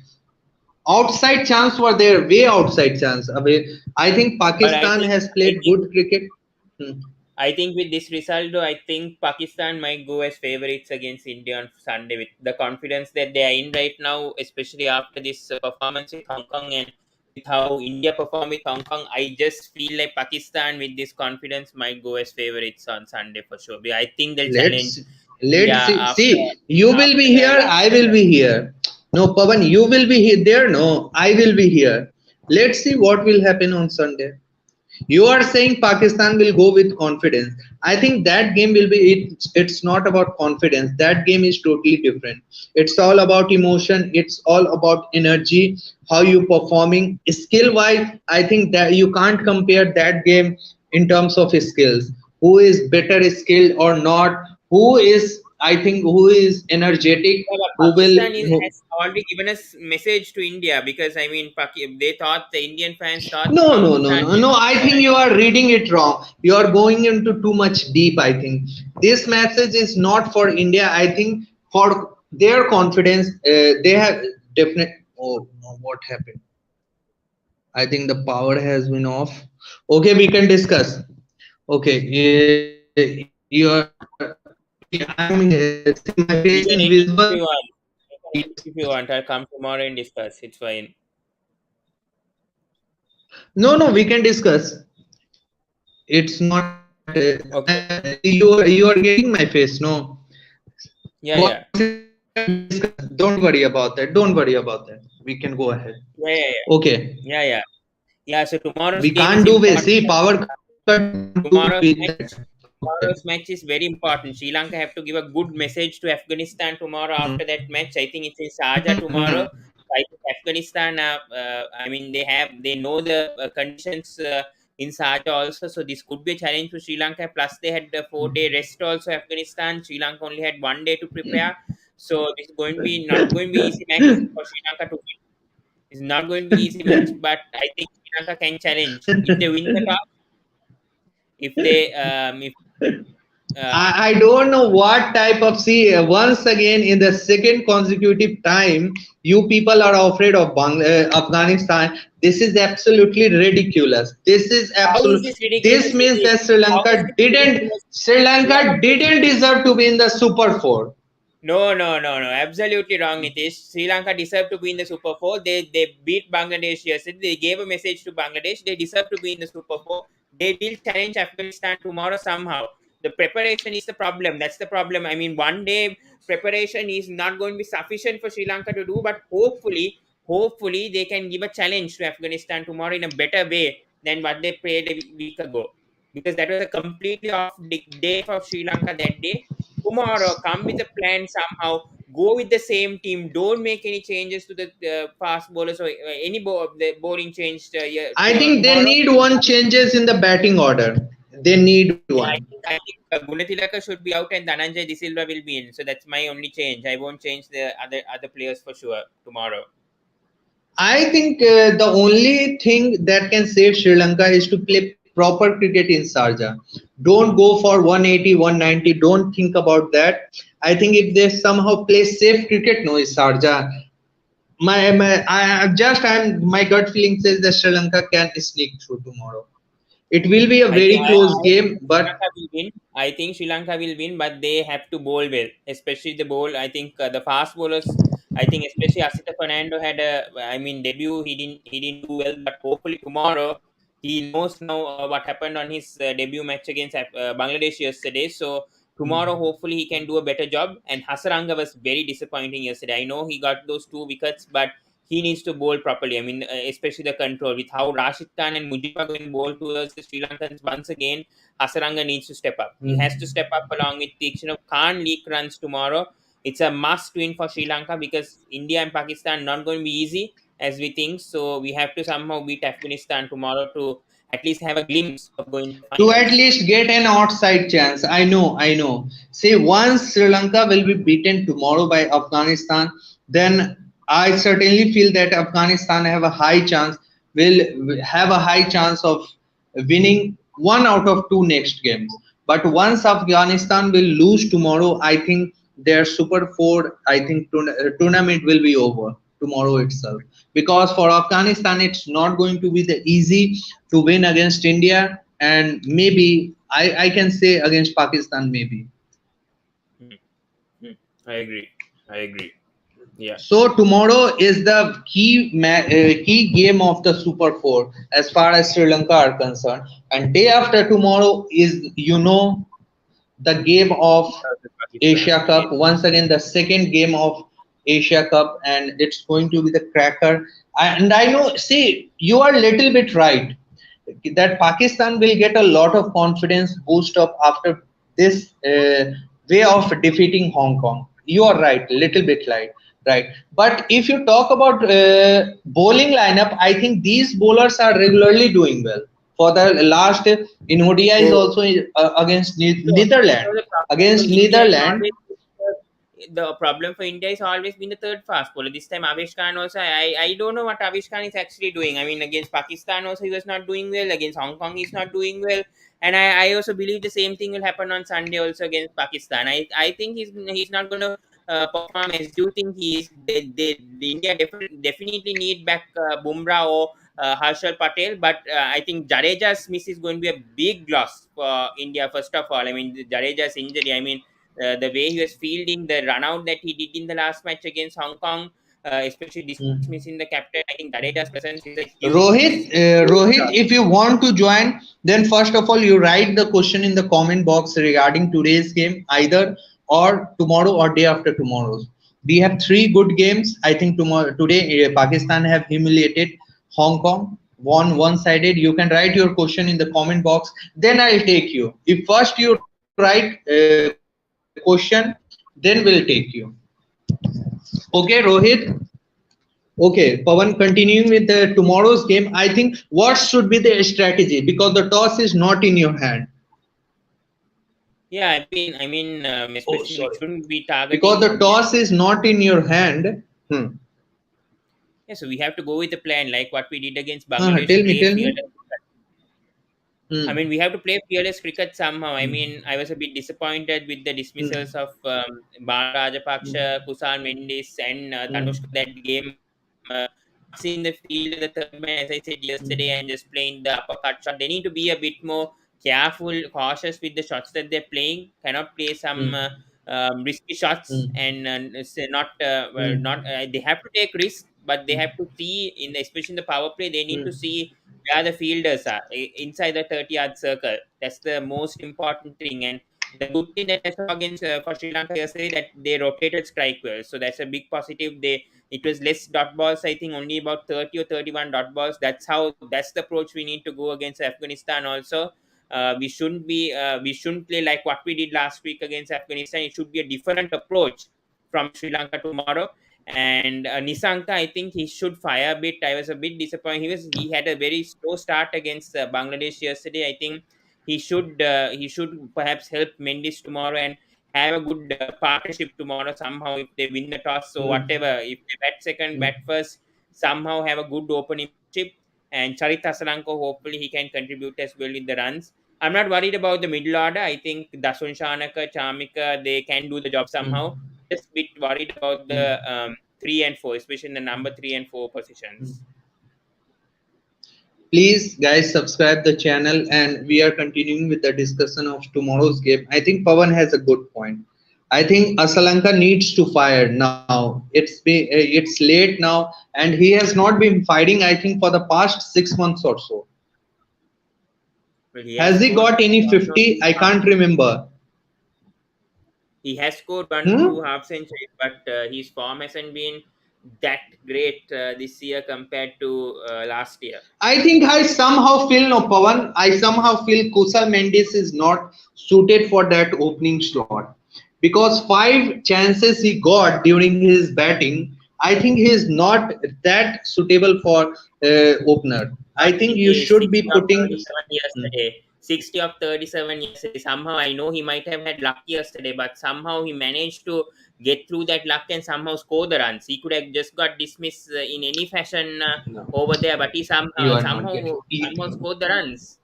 outside chance were there, way outside chance. I think But I Pakistan think has I played think good cricket. Hmm. I think with this result, though, I think Pakistan might go as favorites against India on Sunday with the confidence that they are in right now, especially after this performance with Hong Kong and with how India performed with Hong Kong. I just feel like Pakistan with this confidence might go as favorites on Sunday for sure. But I think they'll challenge Let's India let's see. after See, you will be after the here. I will be here. No, Pavan, you will be here. There, no, I will be here. Let's see what will happen on Sunday. You are saying Pakistan will go with confidence. I think that game will be it's not about confidence. That game is totally different. It's all about emotion, it's all about energy, how you performing. Skill wise, I think that you can't compare that game in terms of skills. Who is better skilled or not? Who is I think who is energetic, Yeah, but who will Pakistan has already given us message to India because I mean, they thought the Indian fans thought no, no, no, Pakistan no, will no. win I the think you are reading it wrong. You are going into too much deep. I think this message is not for India. I think for their confidence, they have definite. Oh no, what happened? I think the power has been off. Okay, we can discuss. Okay, see my We face can is end it if visible. you want. We can end Yes. it if you want. I'll come tomorrow and discuss. It's fine. No, no, we can discuss. It's not that. Okay. You are getting my face. No. Yeah, Once yeah. we are discuss, don't worry about that. Don't worry about that. We can go ahead. Yeah, yeah, yeah. Okay. Yeah, yeah. Yeah, so We tomorrow's game can't is do this. important. See, power cut. We can't do with Tomorrow's that. match, Okay. tomorrow's match is very important. Sri Lanka have to give a good message to Afghanistan tomorrow Hmm. after that match. I think it's in Sharjah tomorrow. Hmm. I think Afghanistan, I mean, they know the conditions in Sharjah also. So this could be a challenge for Sri Lanka. Plus, they had the 4 day rest also. Afghanistan, Sri Lanka only had 1 day to prepare. So this is going to be not going to be easy match for Sri Lanka to win. It's not going to be easy match, but I think Sri Lanka can challenge if they win the toss. If uh, I don't know what type of see once again in the second consecutive time you people are afraid of Afghanistan. This is absolutely ridiculous. This is how is absolute. this This ridiculous? means Nitish? that How is this ridiculous? Sri You are Lanka not getting didn't deserve to be in the Super Four. no, no, no, no. Absolutely wrong, Nitish. Sri Lanka deserve to be in the Super Four. They beat Bangladesh yesterday. They gave a message to Bangladesh. They deserve to be in the Super Four. They will challenge Afghanistan tomorrow somehow. The preparation is the problem. That's the problem. I mean, 1 day preparation is not going to be sufficient for Sri Lanka to do, but hopefully, they can give a challenge to Afghanistan tomorrow in a better way than what they played a week ago. Because that was a completely off day for Sri Lanka that day. Tomorrow come with a plan somehow, go with the same team, don't make any changes to the fast bowlers or the bowling changed I think they tomorrow. need one changes in the batting order. They need one. Yeah, I think Gunatilaka should be out and Dhananjay De Silva will be in, so that's my only change. I won't change the other players for sure tomorrow. I think the only thing that can save Sri Lanka is to play proper cricket in Sharjah. Don't go for 180, 190. Don't think about that. I think if they somehow play safe cricket, no, in Sharjah. My gut feeling says that Sri Lanka can sneak through tomorrow. It will be a very close I game, think Sri but Lanka will win. I think Sri Lanka will win, but they have to bowl well, especially the bowl. I think the fast bowlers. I think especially Asita Fernando had I mean, debut. He didn't do well, but hopefully tomorrow he knows now what happened on his debut match against Bangladesh yesterday. So tomorrow, hopefully, he can do a better job. And Hasaranga was very disappointing yesterday. I know he got those 2 wickets, but he needs to bowl properly. I mean, especially the control with how Rashid Khan and Mujib are going to bowl towards the Sri Lankans once again. Hasaranga needs to step up. He has to step up along with Tikshana Khan leak runs tomorrow. It's a must win for Sri Lanka because India and Pakistan not going to be easy as we think. So we have to somehow beat Afghanistan tomorrow to at least have a glimpse of going to the to at finals. least get an outside chance. I know. See, once Sri Lanka will be beaten tomorrow by Afghanistan, then I certainly feel that Afghanistan will have a high chance of winning one out of two next games. But once Afghanistan will lose tomorrow, I think their Super Four, I think tournament will be over tomorrow itself. Because for Afghanistan, it's not going to be the easy to win against India, and maybe I can say against Pakistan maybe. Hmm. Hmm. I agree. I agree. Yeah. So tomorrow is the key game of the Super Four as far as Sri Lanka are concerned, and day after tomorrow is the game of Pakistan. Asia Yeah. Cup. Once again, the second game of Asia Cup, and it's going to be the cracker. And I know, see, you are a little bit right. that Pakistan will get a lot of confidence boost up after this way of defeating Hong Kong. You are right, little bit right. But if you talk about bowling lineup, I think these bowlers are regularly doing well. For the last in ODI is So, also against so Netherlands. the problem for Against India is Netherlands, always the problem for India has always been the third fast bowler. This time Avish Khan also, I don't know what Avish Khan is actually doing. I mean, against Pakistan also he was not doing well. Against Hong Kong he's not doing well. And I also believe the same thing will happen on Sunday also against Pakistan. I think he's not going to perform as you think he is. The India definitely need back Bumrah or Harshal Patel, but I think Jadeja's miss is going to be a big loss for India. First of all, I mean Jadeja's injury. I mean the way he was fielding, the run out that he did in the last match against Hong Kong, especially dismissing the captain. I think Jadeja's presence is a huge Rohit, loss. if you want to join, then first of all, you write the question in the comment box regarding today's game, either or tomorrow or day after tomorrow. We have three good games. I think tomorrow, today, Pakistan have humiliated Hong Kong, won one-sided. You can write your question in the comment box. Then I'll take you. If first you write question, then we'll take you. Okay, Rohit. Okay, Pawan, continuing with the tomorrow's game, I think what should be the strategy because the toss is not in your hand. Yeah, Oh, especially we sorry. shouldn't be Because targeting. the toss is not in your hand. Yeah, so we have to go with the plan like what we did against Bangladesh. Tell me, Play tell me. fearless. I Hmm. mean, we have to play fearless cricket somehow. I mean, I was a bit disappointed with the dismissals Hmm. of Bala Rajapaksha, Hmm. Kusal Mendis, and Tanushka Hmm. that game. Not seeing the field in the third man, as I said yesterday, and just playing the uppercut shot. They need to be a bit more careful, cautious with the shots that they're playing. Cannot play some Hmm. risky shots, Hmm. and say not. Hmm. They have to take risks, but they have to see in the, especially in the power play. They need to Hmm. see where the fielders are inside the 30-yard circle. That's the most important thing. And the good thing that I saw against for Sri Lanka yesterday that they rotated strikers, so that's a big positive. It was less dot balls. I think only about 30 or 31 dot balls. That's the approach we need to go against Afghanistan. Also, we shouldn't play like what we did last week against Afghanistan. It should be a different approach from Sri Lanka tomorrow. And Nisanka, I think he should fire a bit. I was a bit disappointed. He had a very slow start against Bangladesh yesterday. I think he should perhaps help Mendes tomorrow and have a good partnership tomorrow somehow if they win the toss or Hmm. whatever. If they bat second, bat Hmm. first, somehow have a good opening chip. And Charit Asalanko, hopefully he can contribute as well in the runs. I'm not worried about the middle order. I think Dasun Shanaka, Chamika, they can do the job somehow. Hmm. Just bit worried about the Hmm. 3 and 4, especially in the number 3 and 4 positions. Hmm. Please, guys, subscribe the channel, and we are continuing with the discussion of tomorrow's game. I think Pawan has a good point. I think Asalanka needs to fire now. It's late now, and he has not been fighting. I think for the past 6 months or so. But he has Has he scored got any one or 50? two I half can't remember. he has scored one or two Hmm? half centuries, but his form hasn't been that great this year compared to last year. I think I somehow feel no Pawan. I somehow feel Kusal Mendes is not suited for that opening slot because five chances he got during his batting. I think he is not that suitable for opener. I But think you he is should be 60 of putting. 37 yesterday. 60 of 37 yesterday. Somehow I know he might have had luck yesterday, but somehow he managed to get through that luck and somehow score the runs. He could have just got dismissed in any fashion No, over there, but he you are not somehow getting. somehow scored the runs.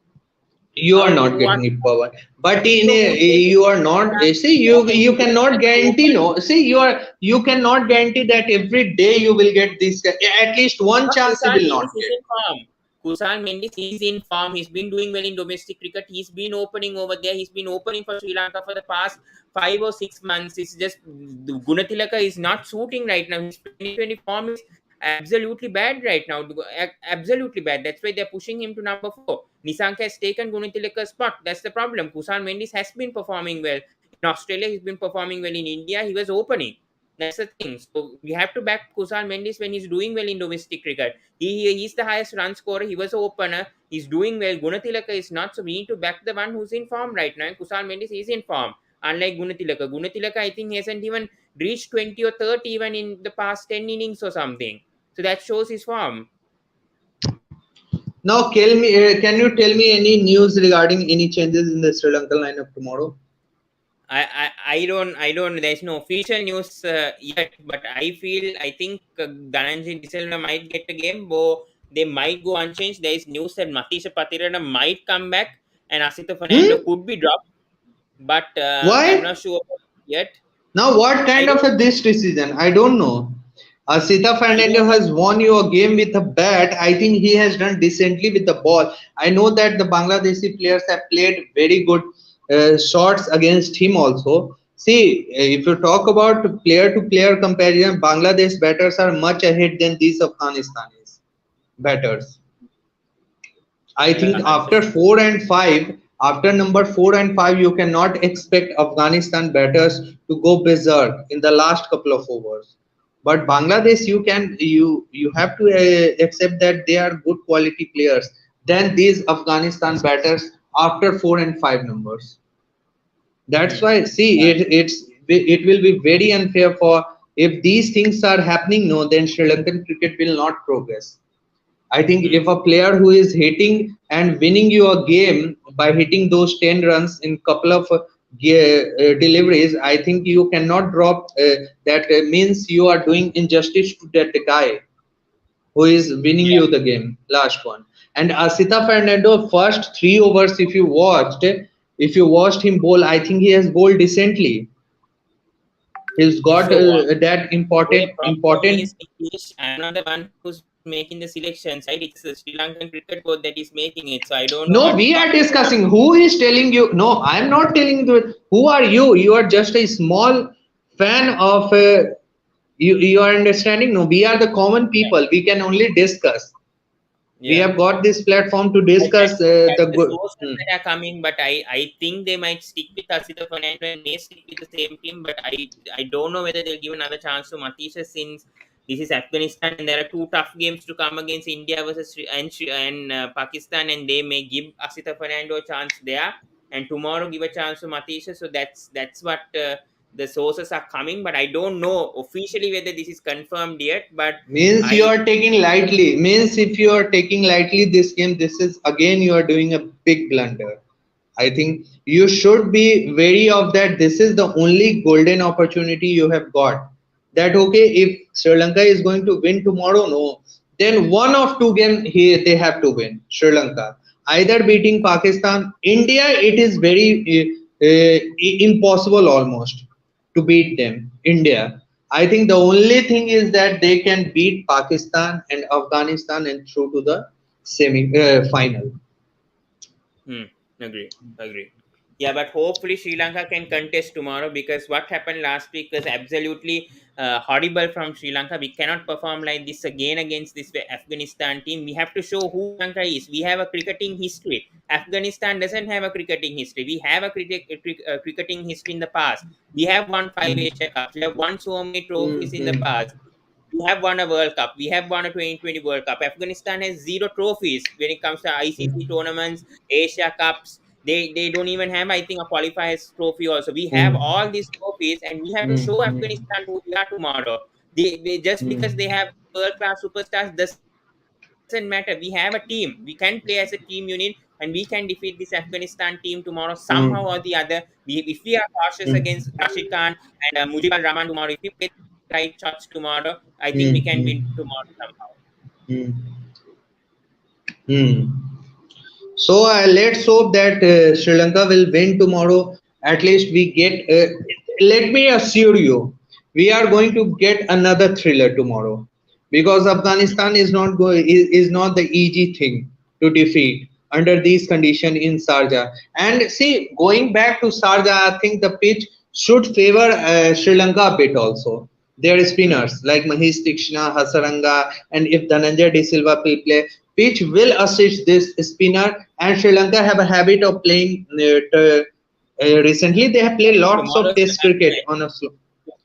You are How not what getting it, Pawan. But in so a, who take it? you are not. See, you cannot guarantee. Open. No, see, you cannot guarantee that every day you will get this. At least one But chance you Kusal will Mendis not is get. in form. Kusal Mendis is in form. He's been doing well in domestic cricket. He's been opening over there. He's been opening for Sri Lanka for the past 5 or 6 months. It's just Gunatilaka is not suiting right now. His 2020 form is absolutely bad right now. Absolutely bad. That's why they're pushing him to number 4. Nisanka has taken Gunatilaka's spot. That's the problem. Kusal Mendis has been performing well. In Australia, he's been performing well. In India, he was opening. That's the thing. So we have to back Kusal Mendes when he's doing well in domestic cricket. He's the highest run scorer. He was an opener. He's doing well. Gunatilaka is not. So we need to back the one who's in form right now. And Kusal Mendes is in form. Unlike Gunatilaka. Gunatilaka, I think, he hasn't even reached 20 or 30 even in the past 10 innings or something. So that shows his form. Now, can you tell me any news regarding any changes in the Sri Lanka lineup tomorrow? I don't. There's no official news yet, but I think Dhananjay De Silva might get a game, but they might go unchanged. There is news that Matisha Patirana might come back, and Asita Fernando Hmm? could be dropped, but I'm Why? not sure yet. Now, what I kind of don't. a this decision? I don't know. Sita I Fernando don't. has won you a game with a bat. I think he has done decently with the ball. I know that the Bangladeshi players have played very good shots against him also. See, if you talk about player to player comparison, Bangladesh batters are much ahead than these Afghanistanis batters. I Yeah, think that's after true. 4 and 5, after number 4 and 5, you cannot expect Afghanistan batters to go berserk in the last couple of overs. But Bangladesh, you have to accept that they are good quality players than these Afghanistan batters after 4 and 5 numbers. That's Hmm. why see it will be very unfair for if these things are happening. No, then Sri Lankan cricket will not progress. I think Hmm. if a player who is hitting and winning you a game by hitting those 10 runs in couple of deliveries, I think you cannot drop that means you are doing injustice to that guy who is winning Yeah. you the game last one. And Asita Fernando first 3 overs if you watched him bowl, I think he has bowled decently. He's got So that the problem important. is, Nitish, I'm not the one who's making the selections, right? It's the Sri Lankan cricket board that is making it. So I don't know what No, we are Pakistan. discussing. Who is telling you? No, I'm not telling you. Who are you? You are just a small fan of. You are understanding? No, we are the common Yeah. people. We can only discuss. We Yeah. have got this platform to But discuss that's the the good. sources that are coming, but I think they might stick with Asita Fernando and may stick with the same team, but I don't know whether they'll give another chance to Matisha since this is Afghanistan and there are two tough games to come against India versus Pakistan, and they may give Asita Fernando a chance there and tomorrow give a chance to Matisha. So that's what the sources are coming, but I don't know officially whether this is confirmed yet. But Means you I are taking lightly. Means if you are taking lightly this game, this is again you are doing a big blunder. I think you should be wary of that. This is the only golden opportunity you have got. That okay, if Sri Lanka is going to win tomorrow, no, then one of two games here they have to win. Sri Lanka either beating Pakistan, India. It is very impossible almost to beat them. India. I think the only thing is that they can beat Pakistan and Afghanistan and through to the semi final. Hmm. Agree. Agree. Yeah, but hopefully Sri Lanka can contest tomorrow because what happened last week was absolutely horrible from Sri Lanka. We cannot perform like this again against this Afghanistan team. We have to show who Sri Lanka is. We have a cricketing history. Afghanistan doesn't have a cricketing history. We have a cricketing history in the past. We have won five Asia Cups. We have won so many trophies in the Mm-hmm. past. We have won a World Cup. We have won a 2020 World Cup. Afghanistan has zero trophies when it comes to ICC tournaments, Asia Cups. They don't even have, I think, a qualifiers trophy also. We have all these trophies, and we have to show Afghanistan who we are tomorrow. Just because they have world class superstars doesn't matter. We have a team. We can play as a team unit, and we can defeat this Afghanistan team tomorrow somehow or the other. If we are cautious against Rashid Khan and Mujibur Rahman tomorrow, if we play the right shots tomorrow, I think we can win tomorrow somehow. So let's hope that Sri Lanka will win tomorrow. At least we get. Let me assure you, we are going to get another thriller tomorrow, because Afghanistan is not the easy thing to defeat under these conditions in Sharjah. And see, going back to Sharjah, I think the pitch should favor Sri Lanka a bit also. Their Hmm. spinners like Mahesh Tikshna, Hasaranga, and if Dhananjay De Silva will play, pitch will assist this spinner. And Sri Lanka have a habit of playing. Recently, they have played I think lots of tomorrow is the Test match, cricket right? on a slow.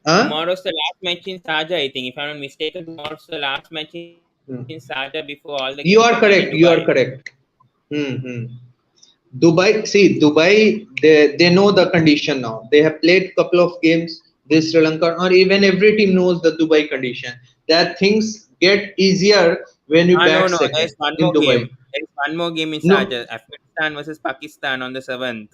Huh? Tomorrow's the last match in Sharjah, I think. If I'm not mistaken, tomorrow's the last match in Hmm. Sharjah before all the games are You played in are correct. Dubai. You are correct. Hmm. Dubai, see, Dubai, they know the condition now. They have played couple of games. This Sri Lanka, or even every team knows the Dubai condition. That things get easier when you No, bat no. There's second one in more game. Dubai. There's one more game in No, Sharjah. Afghanistan versus Pakistan on the 7th.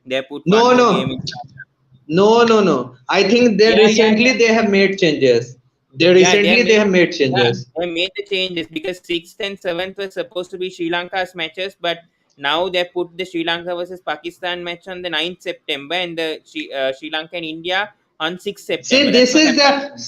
They put one no, more game no, in Sharjah. no. I think they Yeah. recently they have made changes. They Yeah, they have recently they made have made yeah, changes. they made the changes because 6th and 7th were supposed to be Sri Lanka's matches, but now they put the Sri Lanka versus Pakistan match on the 9th September and the Sri Lanka and India on 6th September. See, That's what happened.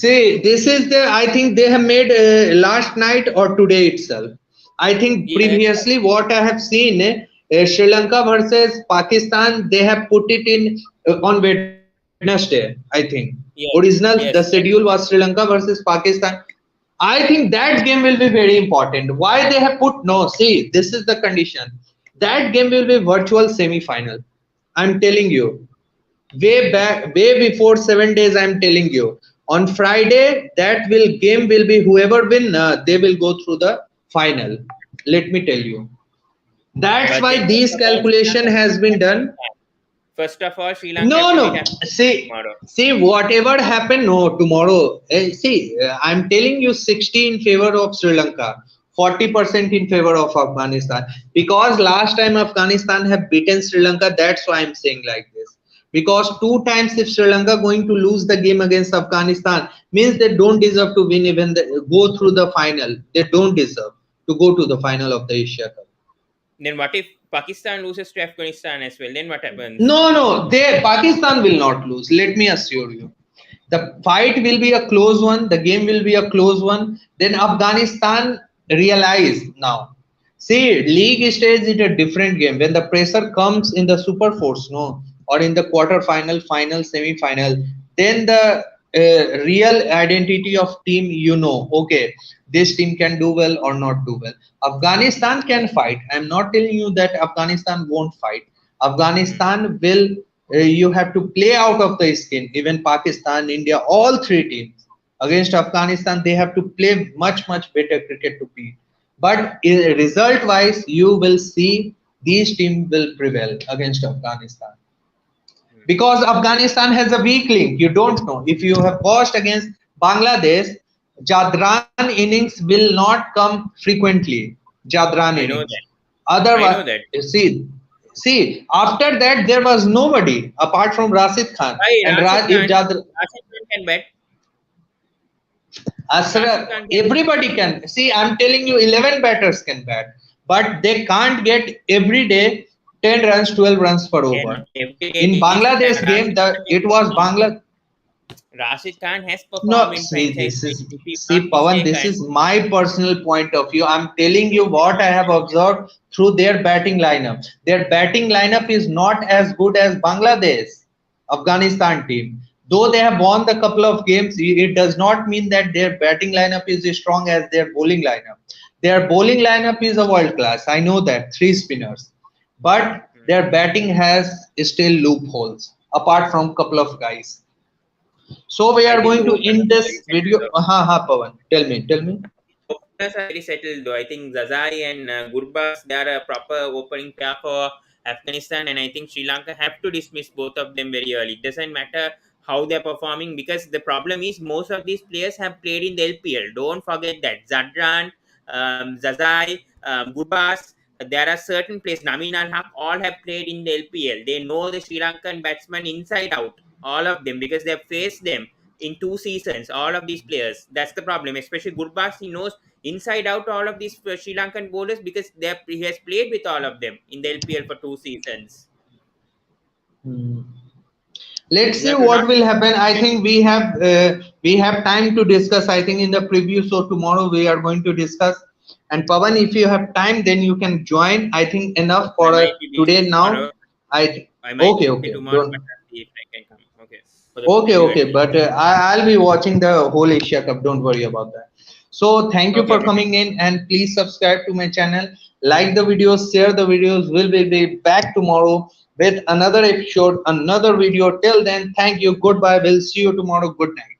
this is the, I think they have made last night or today itself. I think Yes, previously what I have seen, Sri Lanka versus Pakistan, they have put it in on Wednesday, I think. Original, the schedule yes. was Sri Lanka versus Pakistan. I think that game will be very important. Why they have put no? See, this is the condition. That game will be virtual semi-final. I'm telling you way back, way before 7 days. I'm telling you, on Friday that will game will be whoever win, they will go through the final. Let me tell you, that's But why then this calculation has been done. first of all, Sri Lanka have No, to beat no. Afghanistan tomorrow. See, whatever happened, no, tomorrow. See, I'm telling you 60 in favor of Sri Lanka, 40% in favor of Afghanistan. Because last time Afghanistan have beaten Sri Lanka, that's why I'm saying like this. Because two times if Sri Lanka going to lose the game against Afghanistan, means they don't deserve to win even go through the final. They don't deserve to go to the final of the Asia Cup. Then what if Pakistan loses to Afghanistan as well? Then what happens? No, they Pakistan will not lose. Let me assure you. The fight will be a close one. The game will be a close one. Then Afghanistan realize now. See, league stage is a different game. When the pressure comes in the super force, no, or in the quarter final, final, semi final, then the real identity of team, you know, okay, this team can do well or not do well. Afghanistan can fight. I'm not telling you that Afghanistan won't fight. Hmm. Afghanistan will, you have to play out of the skin. Even Pakistan, India, all three teams against Afghanistan, they have to play much better cricket to beat. But result wise, you will see these teams will prevail against Afghanistan Hmm. because Afghanistan has a weak link. You don't know if you have watched against Bangladesh, Jadran innings will not come frequently. Jadran I know innings. that. I Otherwise, know that. see, after that there was nobody apart from Rashid Khan. Why And Rashid If Khan? Jadr, Rashid Khan can bet. Rashid Asra, Khan can bet. everybody can see. I'm telling you, 11 batters can bat, but they can't get every day 10 runs, 12 runs per Yeah, over. not every day In he can. Bangladesh game, Rashid the Khan has it was performed. Bangla. Rashid Khan has performed No, in franchise cricket. If I'm not Pawan, this mistaken, is my personal point of view. I'm telling you what I have observed through their batting lineup. Their batting lineup is not as good as Bangladesh, Afghanistan team. Though they have won the couple of games, it does not mean that their batting lineup is as strong as their bowling lineup. Their bowling lineup is a world class. I know that, three spinners, but their batting has still loopholes apart from couple of guys. So we I are think the going to openers end are very this settled video. though. Pawan, tell me. Openers are very settled though. I think Zazai and Gurbas, they are a proper opening pair for Afghanistan, and I think Sri Lanka have to dismiss both of them very early. It doesn't matter how they're performing because the problem is most of these players have played in the LPL. Don't forget that Zadran, Zazai, Gurbas. There are certain players, Namin Al Haq, all have played in the LPL. They know the Sri Lankan batsman inside out, all of them, because they have faced them in 2 seasons. All of these players. That's the problem. Especially Gurbas, he knows inside out all of these Sri Lankan bowlers because he has played with all of them in the LPL for 2 seasons. Hmm. Let's You see have to not. what will happen. I think we have time to discuss. I think in the preview. So tomorrow we are going to discuss. And Pawan, if you have time, then you can join. I think enough I for might be busy today. tomorrow. Now, I might be busy okay. tomorrow, but Don't I'll see if I can come. Okay, for the preview at okay. least. But I'll be watching the whole Asia Cup. Don't worry about that. So thank you Okay, for bro. coming in, and please subscribe to my channel, like the videos, share the videos. We'll be back tomorrow with another episode, another video. Till then, thank you. Goodbye. We'll see you tomorrow. Good night.